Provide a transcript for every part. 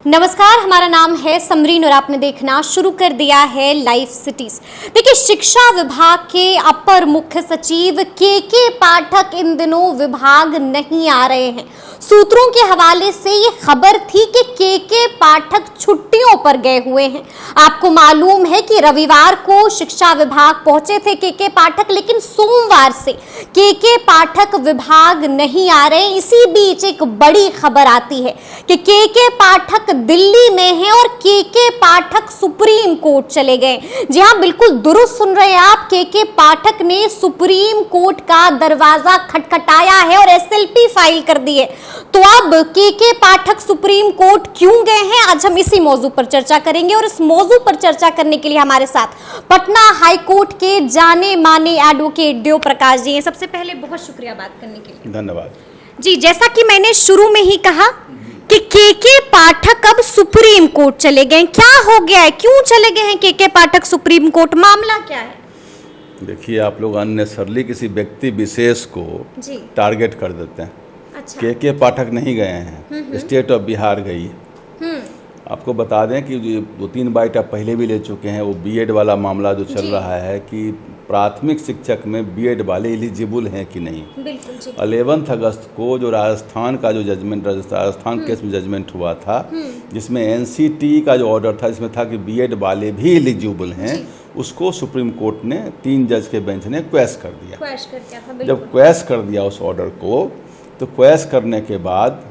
नमस्कार, हमारा नाम है समरीन और आपने देखना शुरू कर दिया है लाइव सिटीज। देखिए, शिक्षा विभाग के अपर मुख्य सचिव के पाठक इन दिनों विभाग नहीं आ रहे हैं। सूत्रों के हवाले से ये खबर थी कि के पाठक छुट्टियों पर गए हुए हैं। आपको मालूम है कि रविवार को शिक्षा विभाग पहुंचे थे के पाठक, लेकिन सोमवार से के पाठक विभाग नहीं आ रहे। इसी बीच एक बड़ी खबर आती है कि के पाठक दिल्ली में है और के पाठक सुप्रीम कोर्ट चले गए। जी हाँ, बिल्कुल दुरुस्त सुन रहे हैं आप, के पाठक ने सुप्रीम कोर्ट का दरवाजा खटखटाया है और एसएलपी फाइल कर दी है। तो अब के पाठक सुप्रीम कोर्ट क्यों गए हैं, आज हम इसी मौजू पर चर्चा करेंगे। और इस मौजू पर चर्चा करने के लिए हमारे साथ पटना हाई कोर्ट के जाने माने एडवोकेट देव प्रकाश जी हैं। सबसे पहले बहुत शुक्रिया बात करने के लिए। धन्यवाद जी। जैसा कि मैंने शुरू में ही कहा कि के पाठक अब सुप्रीम कोर्ट चले गए, क्या हो गया है, क्यों चले गए हैं के पाठक सुप्रीम कोर्ट, मामला क्या है? देखिए, आप लोग अननेसेसरली किसी व्यक्ति विशेष को टारगेट कर देते हैं। अच्छा। के पाठक नहीं गए हैं, स्टेट ऑफ बिहार गई है। आपको बता दें कि 2-3 बाइट आप पहले भी ले चुके हैं, वो बीएड वाला मामला जो चल रहा है कि प्राथमिक शिक्षक में बीएड वाले एलिजिबल हैं कि नहीं। 11 अगस्त को जो राजस्थान का जो जजमेंट, राजस्थान केस में जजमेंट हुआ था, जिसमें एनसीटी का जो ऑर्डर था, जिसमें था कि बीएड वाले भी एलिजिबल हैं, उसको सुप्रीम कोर्ट ने 3 जज के बेंच ने क्वेश कर दिया। जब क्वेश कर दिया उस ऑर्डर को, तो क्वेश करने के बाद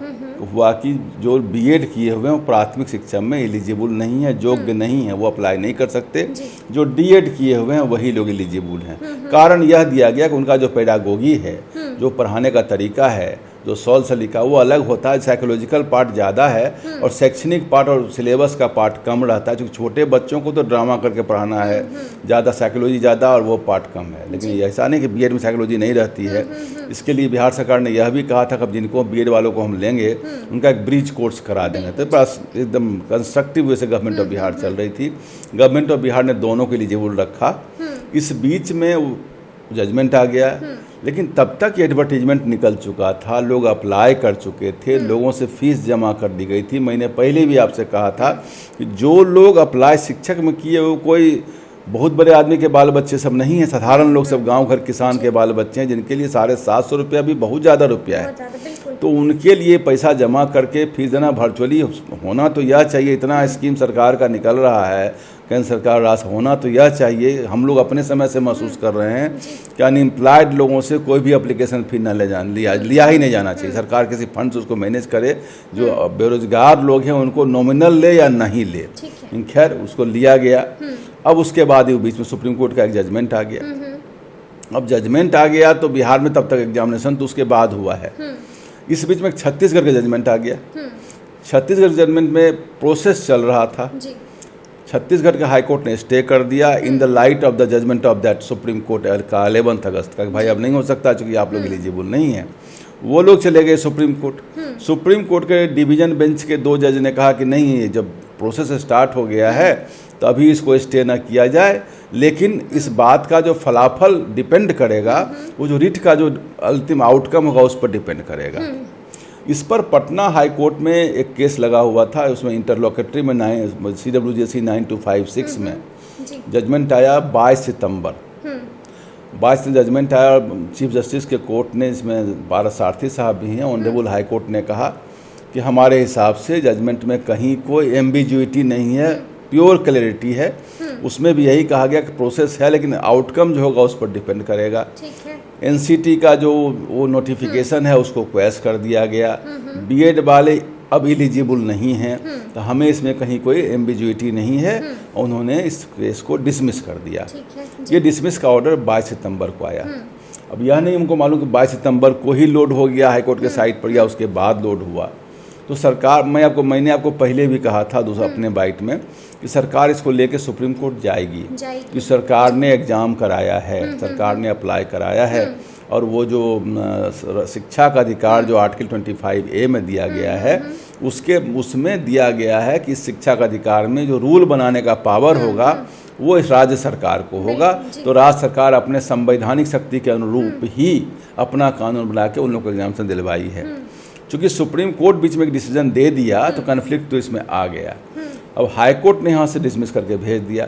हुआ कि जो बीएड किए हुए हैं वो प्राथमिक शिक्षा में एलिजिबल नहीं है, योग्य नहीं है, वो अप्लाई नहीं कर सकते। जो डीएड किए हुए हैं वही लोग एलिजिबल हैं। कारण यह दिया गया कि उनका जो पेडागोगी है, जो पढ़ाने का तरीका है, जो सॉल सलीका, वो अलग होता है। साइकोलॉजिकल पार्ट ज़्यादा है और शैक्षणिक पार्ट और सिलेबस का पार्ट कम रहता है। क्योंकि छोटे बच्चों को तो ड्रामा करके पढ़ाना है, ज़्यादा साइकोलॉजी ज़्यादा और वो पार्ट कम है। लेकिन ऐसा नहीं कि बीएड में साइकोलॉजी नहीं रहती है। इसके लिए बिहार सरकार ने यह भी कहा था कि जिनको बीएड वालों को हम लेंगे उनका एक ब्रिज कोर्स करा देंगे। तो बस एकदम कंस्ट्रक्टिव वे से गवर्नमेंट ऑफ बिहार चल रही थी। गवर्नमेंट ऑफ बिहार ने दोनों के एलिजिबल रखा। इस बीच में जजमेंट आ गया, लेकिन तब तक एडवर्टीजमेंट निकल चुका था, लोग अप्लाई कर चुके थे, लोगों से फीस जमा कर दी गई थी। मैंने पहले भी आपसे कहा था कि जो लोग अप्लाई शिक्षक में किए वो कोई बहुत बड़े आदमी के बाल बच्चे सब नहीं हैं, साधारण लोग सब गांव घर किसान के बाल बच्चे हैं, जिनके लिए 750 रुपया भी बहुत ज़्यादा रुपया है। तो उनके लिए पैसा जमा करके फीस देना वर्चुअली होना तो यह चाहिए। इतना स्कीम सरकार का निकल रहा है, केंद्र सरकार रास होना तो यह चाहिए। हम लोग अपने समय से महसूस कर रहे हैं कि अनएम्प्लॉयड लोगों से कोई भी एप्लीकेशन फी न लिया ही नहीं जाना चाहिए। सरकार किसी फंड से उसको मैनेज करे। जो बेरोजगार लोग हैं उनको नॉमिनल ले या नहीं ले, खैर उसको लिया गया। अब उसके बाद ही बीच में सुप्रीम कोर्ट का एक जजमेंट आ गया। अब जजमेंट आ गया तो बिहार में तब तक एग्जामिनेशन तो उसके बाद हुआ है। इस बीच में छत्तीसगढ़ का जजमेंट आ गया। छत्तीसगढ़ जजमेंट में प्रोसेस चल रहा था। छत्तीसगढ़ के हाई कोर्ट ने स्टे कर दिया in the light of the judgment of that supreme court का 11 अगस्त का, भाई अब नहीं हो सकता क्योंकि आप लोग एलिजिबल नहीं हैं। वो लोग चले गए सुप्रीम कोर्ट। सुप्रीम कोर्ट के डिवीजन बेंच के 2 जज ने कहा कि नहीं, जब प्रोसेस स्टार्ट हो गया है तो अभी इसको स्टे ना किया जाए, लेकिन इस बात का जो फलाफल डिपेंड करेगा, वो जो रिट का जो अंतिम आउटकम होगा उस पर डिपेंड करेगा। इस पर पटना हाई कोर्ट में एक केस लगा हुआ था, उसमें इंटरलोकेटरी में CWJC 9256 में जजमेंट आया 22 सितंबर। 22 जजमेंट आया और चीफ जस्टिस के कोर्ट ने, इसमें 12 सारथी साहब भी हैं, ऑनरेबल हाई कोर्ट ने कहा कि हमारे हिसाब से जजमेंट में कहीं कोई एम्बिग्युइटी नहीं है, प्योर क्लैरिटी है। उसमें भी यही कहा गया कि प्रोसेस है, लेकिन आउटकम जो होगा उस पर डिपेंड करेगा। एनसीटी का जो वो नोटिफिकेशन है उसको क्वेश कर दिया गया। बीएड वाले अब एलिजिबल नहीं हैं, तो हमें इसमें कहीं कोई एम्बिग्युइटी नहीं है। उन्होंने इस केस को डिसमिस कर दिया। ये डिसमिस का ऑर्डर 22 सितंबर को आया। अब यह नहीं हमको मालूम कि 22 सितंबर को ही लोड हो गया हाईकोर्ट के साइट पर या उसके बाद लोड हुआ। तो सरकार, मैंने आपको पहले भी कहा था दूसरा अपने बाइट में कि सरकार इसको लेके सुप्रीम कोर्ट जाएगी। कि सरकार ने एग्ज़ाम कराया है, सरकार ने अप्लाई कराया है, और वो जो शिक्षा का अधिकार जो आर्टिकल 25A में दिया गया है, उसमें दिया गया है कि शिक्षा का अधिकार में जो रूल बनाने का पावर होगा वो इस राज्य सरकार को होगा। तो राज्य सरकार अपने संवैधानिक शक्ति के अनुरूप ही अपना कानून बना के उन लोगों को एग्जामिनेशन दिलवाई है। चूंकि सुप्रीम कोर्ट बीच में एक डिसीजन दे दिया तो कन्फ्लिक्ट तो इसमें आ गया। अब हाई कोर्ट ने यहाँ से डिसमिस करके भेज दिया।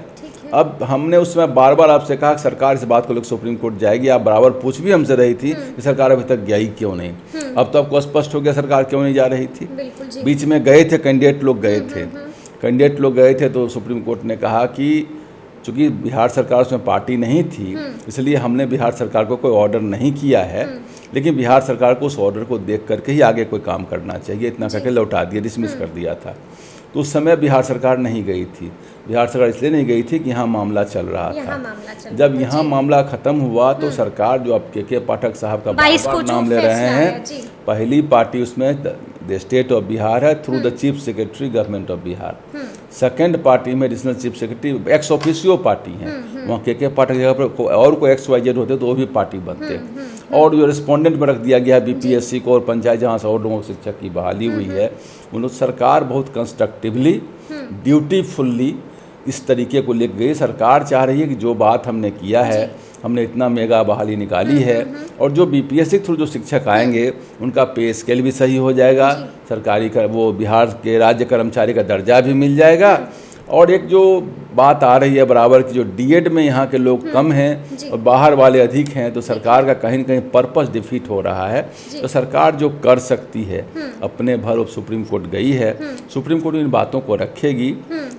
अब हमने उस समय बार बार आपसे कहा कि सरकार इस बात को लेकर सुप्रीम कोर्ट जाएगी। आप बराबर पूछ भी हमसे रही थी कि सरकार अभी तक गई क्यों नहीं। अब तो आपको स्पष्ट हो गया सरकार क्यों नहीं जा रही थी। बीच में गए थे कैंडिडेट लोग गए थे तो सुप्रीम कोर्ट ने कहा कि चूंकि बिहार सरकार उसमें पार्टी नहीं थी इसलिए हमने बिहार सरकार को कोई ऑर्डर नहीं किया है, लेकिन बिहार सरकार को उस ऑर्डर को देख करके ही आगे कोई काम करना चाहिए, इतना करके लौटा दिया, डिसमिस कर दिया था। तो उस समय बिहार सरकार नहीं गई थी। बिहार सरकार इसलिए नहीं गई थी कि यहाँ मामला चल रहा था। जब यहाँ मामला खत्म हुआ तो सरकार जो अब के पाठक साहब का बार-बार नाम ले रहे हैं, पहली पार्टी उसमें द स्टेट ऑफ बिहार है through the chief secretary government of Bihar. Second party में additional chief secretary ex officio party है, वहाँ के पाठक जगह पर और कोई XYZ होते तो वो भी पार्टी बनते। और जो रिस्पोंडेंट में रख दिया गया BPSC को और पंचायत जहाँ से और लोगों को शिक्षक की बहाली हुई है, उन सरकार बहुत कंस्ट्रक्टिवली ड्यूटीफुल्ली इस तरीके को ले गई। सरकार चाह रही है कि जो बात हमने किया है, हमने इतना मेगा बहाली निकाली है और जो BPSC थ्रू जो शिक्षक आएंगे उनका पे स्केल भी सही हो जाएगा, सरकारी का वो बिहार के राज्य कर्मचारी का दर्जा भी मिल जाएगा। और एक जो बात आ रही है बराबर की जो D.ED में यहाँ के लोग कम हैं और बाहर वाले अधिक हैं, तो सरकार का कहीं न कहीं पर्पस डिफीट हो रहा है। तो सरकार जो कर सकती है अपने भर सुप्रीम कोर्ट गई है, सुप्रीम कोर्ट इन बातों को रखेगी।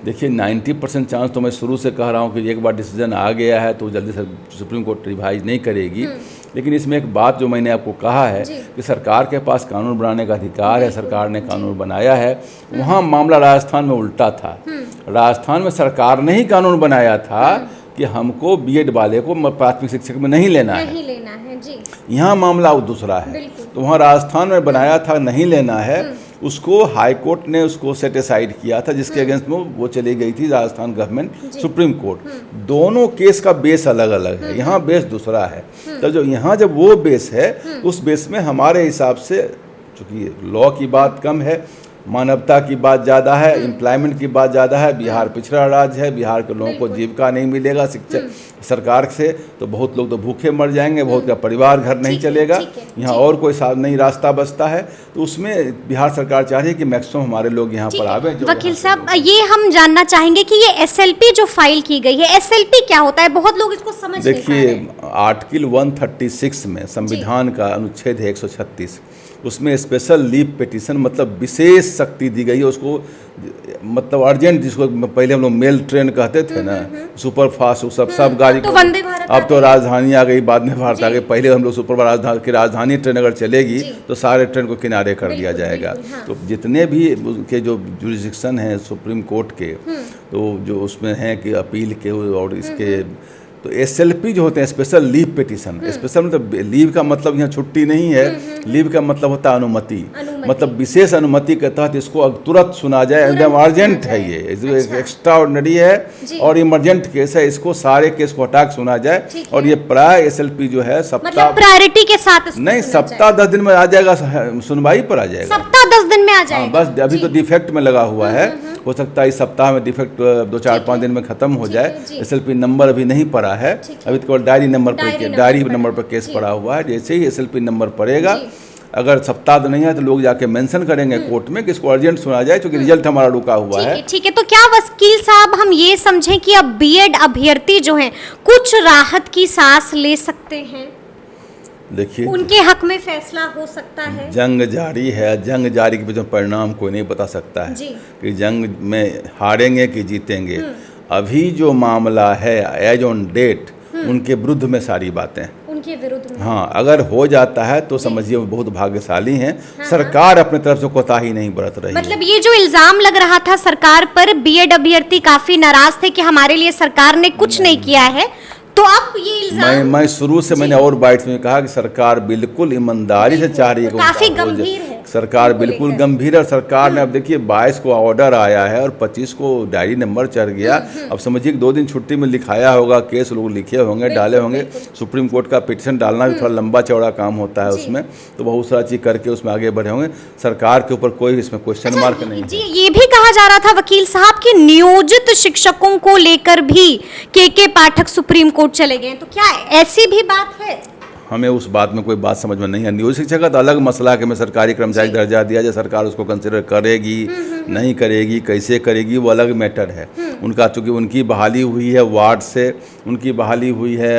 देखिए 90% चांस तो मैं शुरू से कह रहा हूँ कि एक बार डिसीजन आ गया है तो जल्दी से सुप्रीम कोर्ट रिवाइज नहीं करेगी। लेकिन इसमें एक बात जो मैंने आपको कहा है कि सरकार के पास कानून बनाने का अधिकार है, सरकार ने कानून बनाया है। वहाँ मामला राजस्थान में उल्टा था। राजस्थान में सरकार ने ही कानून बनाया था कि हमको B.ED वाले को प्राथमिक शिक्षक में नहीं लेना है जी। यहाँ मामला दूसरा है। तो वहाँ राजस्थान में बनाया था नहीं लेना है, उसको हाई कोर्ट ने उसको सेट असाइड किया था, जिसके अगेंस्ट में वो चली गई थी राजस्थान गवर्नमेंट सुप्रीम कोर्ट। दोनों केस का बेस अलग अलग है, यहाँ बेस दूसरा है। तो जो यहाँ जब वो बेस है उस बेस में हमारे हिसाब से चूँकि लॉ की बात कम है, मानवता की बात ज़्यादा है, एम्प्लॉयमेंट की बात ज़्यादा है। बिहार पिछड़ा राज्य है, बिहार के लोगों को जीविका नहीं मिलेगा शिक्षक सरकार से, तो बहुत लोग तो भूखे मर जाएंगे, बहुत का परिवार घर नहीं चलेगा, यहाँ और कोई नहीं रास्ता बचता है। तो उसमें बिहार सरकार चाह रही है कि मैक्सिमम हमारे लोग यहाँ पर आवे। वकील साहब, ये हम जानना चाहेंगे कि ये SLP जो फाइल की गई है, SLP क्या होता है? बहुत लोग इसको समझ नहीं पा रहे हैं। देखिए आर्टिकल 136 में संविधान का अनुच्छेद है 136, उसमें स्पेशल लीव पिटीशन मतलब विशेष शक्ति दी गई है उसको, मतलब अर्जेंट, जिसको पहले हम लोग मेल ट्रेन कहते थे ना, सुपर फास्ट सब गाड़ी तो वंदे भारत, अब तो राजधानी आ गई, बाद में भारत आ गई। पहले हम लोग सुपर राजधानी ट्रेन अगर चलेगी तो सारे ट्रेन को किनारे कर दिया जाएगा। तो जितने भी उनके जो जुरिडिक्शन हैं सुप्रीम कोर्ट के, तो जो उसमें हैं कि अपील के और इसके, तो SLP जो होते हैं स्पेशल लीव पिटीशन, स्पेशल मतलब लीव का मतलब यहाँ छुट्टी नहीं है, लीव का मतलब होता है अनुमति, मतलब विशेष अनुमति के तहत इसको तुरंत सुना जाए, एकदम अर्जेंट है, ये एक्स्ट्रा ऑर्डिनरी है और इमरजेंट केस है, इसको सारे केस को हटा के सुना जाए। और ये प्राय SLP जो है सप्ताह प्रायोरिटी के साथ नहीं, सप्ताह 10 दिन में आ जाएगा, सुनवाई पर आ जाएगा, सप्ताह 10 दिन में आ जाएगा। बस अभी तो डिफेक्ट में लगा हुआ है, हो सकता है इस सप्ताह में डिफेक्ट 2-4-5 दिन में खत्म हो जाए। SLP नंबर अभी नहीं पड़ा है, अभी तो डायरी नंबर पर केस पड़ा हुआ है। जैसे ही SLP नंबर पड़ेगा, अगर सप्ताह नहीं है तो लोग जाके मेंशन करेंगे कोर्ट में कि इसको अर्जेंट सुना जाए, क्योंकि रिजल्ट हमारा रुका हुआ है। ठीक है, तो क्या वकील साहब हम ये समझें कि अब B.ED अभ्यर्थी जो हैं कुछ राहत की सांस ले सकते हैं? देखिए उनके हक में फैसला हो सकता है। जंग जारी है, जंग जारी के परिणाम कोई नहीं बता सकता है कि जंग में हारेंगे कि जीतेंगे। अभी जो मामला है एज ऑन डेट उनके विरुद्ध में सारी बातें उनके विरुद्ध में। हाँ, अगर हो जाता है तो समझिए वो बहुत भाग्यशाली हैं। सरकार अपने तरफ से कोताही नहीं बरत रही है। मतलब ये जो इल्जाम लग रहा था सरकार पर, B.ED अभ्यर्थी काफी नाराज थे कि हमारे लिए सरकार ने कुछ नहीं किया है, तो अब ये इल्जाम मैं शुरू से मैंने और बाइट्स में कहा कि सरकार बिल्कुल ईमानदारी से चाह रही है, काफी गंभीर है सरकार, बिल्कुल गंभीर है। और सरकार ने अब देखिए 22 को ऑर्डर आया है और 25 को डायरी नंबर चढ़ गया। अब समझिए कि 2 दिन छुट्टी में लिखाया होगा, केस लोग लिखे होंगे, डाले होंगे। सुप्रीम कोर्ट का पिटीशन डालना भी थोड़ा लंबा चौड़ा काम होता है उसमें, तो बहुत सारा चीज करके उसमें आगे बढ़े होंगे। सरकार के ऊपर कोई इसमें क्वेश्चन मार्क नहीं है। जी, ये भी कहा जा रहा था वकील साहब कि नियोजित शिक्षकों को लेकर भी के पाठक सुप्रीम कोर्ट चले गए, तो क्या ऐसी भी बात है? हमें उस बात में कोई बात समझ में नहीं है। नियोजित शिक्षक का तो अलग मसला है कि हमें सरकारी कर्मचारी दर्जा दिया जाए, सरकार उसको कंसिडर करेगी नहीं करेगी, कैसे करेगी, वो अलग मैटर है उनका। चूँकि उनकी बहाली हुई है वार्ड से, उनकी बहाली हुई है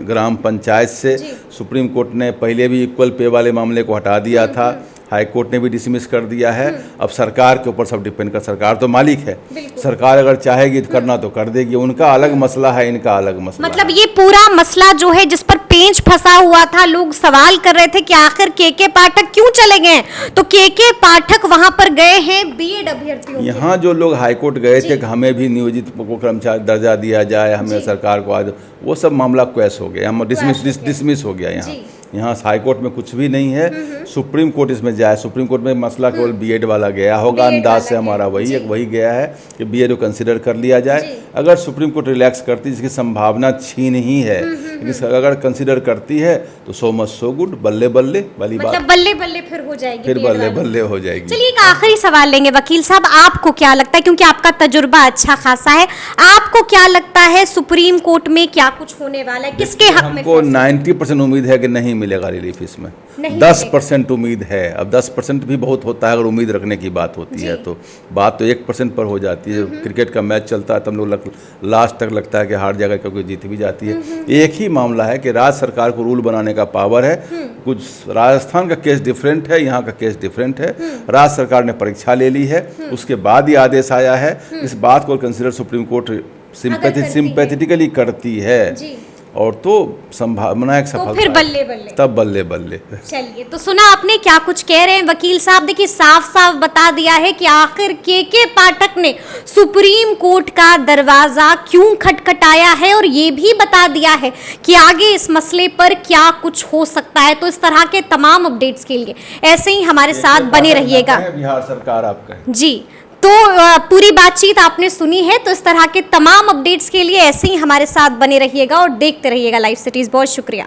ग्राम पंचायत से। सुप्रीम कोर्ट ने पहले भी इक्वल पे वाले मामले को हटा दिया था, हाई कोर्ट ने भी डिसमिस कर दिया है। अब सरकार के ऊपर सब डिपेंड कर, सरकार तो मालिक है, सरकार अगर चाहेगी तो करना तो कर देगी। उनका अलग मसला है, इनका अलग मसला मतलब ये पूरा मसला जो है जिस पर पेंच फंसा हुआ था, लोग सवाल कर रहे थे कि आखिर के पाठक क्यों चले गए, तो के पाठक वहां पर गए हैं बीएड अभ्यर्थियों। यहाँ जो लोग हाईकोर्ट गए थे कि हमें भी नियोजित को कर्मचारी दर्जा दिया जाए, हमें सरकार को आज, वो सब मामला क्वैश हो गया, हम डिसमिस हो गया। यहाँ हाईकोर्ट में कुछ भी नहीं है, सुप्रीम कोर्ट इसमें जाए। सुप्रीम कोर्ट में मसला केवल बीएड वाला गया होगा, अंदाज से हमारा वही गया है कि बीएड को कंसिडर कर लिया जाए। अगर सुप्रीम कोर्ट रिलैक्स करती, जिसकी संभावना छीन ही है, अगर कंसिडर करती है तो सो मच सो गुड, बल्ले बल्ले वाली बात, मतलब बल्ले बल्ले फिर हो जाएगी, फिर बल्ले बल्ले हो जाएगी। चलिए एक आखिरी सवाल लेंगे वकील साहब, आपको क्या लगता है, क्योंकि आपका तजुर्बा अच्छा खासा है, आपको क्या लगता है सुप्रीम कोर्ट में क्या कुछ होने वाला है, किसके हक में? हमको 90% उम्मीद है कि नहीं मिलेगा रिलीफ इसमें, 10% उम्मीद है। अब 10% भी बहुत होता है अगर उम्मीद रखने की बात होती है तो। बात तो 1% पर हो जाती है। क्रिकेट का मैच चलता है तो हम लोग लास्ट तक लगता है कि हार जाएगा, क्योंकि जीत भी जाती है। एक ही मामला है कि राज्य सरकार को रूल बनाने का पावर है। कुछ राजस्थान का केस डिफरेंट है, यहाँ का केस डिफरेंट है। राज्य सरकार ने परीक्षा ले ली है, उसके बाद ही आदेश आया है। इस बात को कंसिडर सुप्रीम कोर्ट सिंपैथेटिकली करती है और तो संभावना एक सफलता, तो फिर बल्ले बल्ले, तब बल्ले बल्ले। चलिए, तो सुना आपने क्या कुछ कह रहे हैं वकील साहब। देखिए साफ साफ बता दिया है कि आखिर के पाठक ने सुप्रीम कोर्ट का दरवाजा क्यों खटखटाया है, और ये भी बता दिया है कि आगे इस मसले पर क्या कुछ हो सकता है। तो इस तरह के तमाम अपडेट्स के लिए ऐसे ही हमारे साथ बने रहिएगा। बिहार सरकार आपका जी, तो पूरी बातचीत आपने सुनी है। तो इस तरह के तमाम अपडेट्स के लिए ऐसे ही हमारे साथ बने रहिएगा और देखते रहिएगा लाइव सिटीज। बहुत शुक्रिया।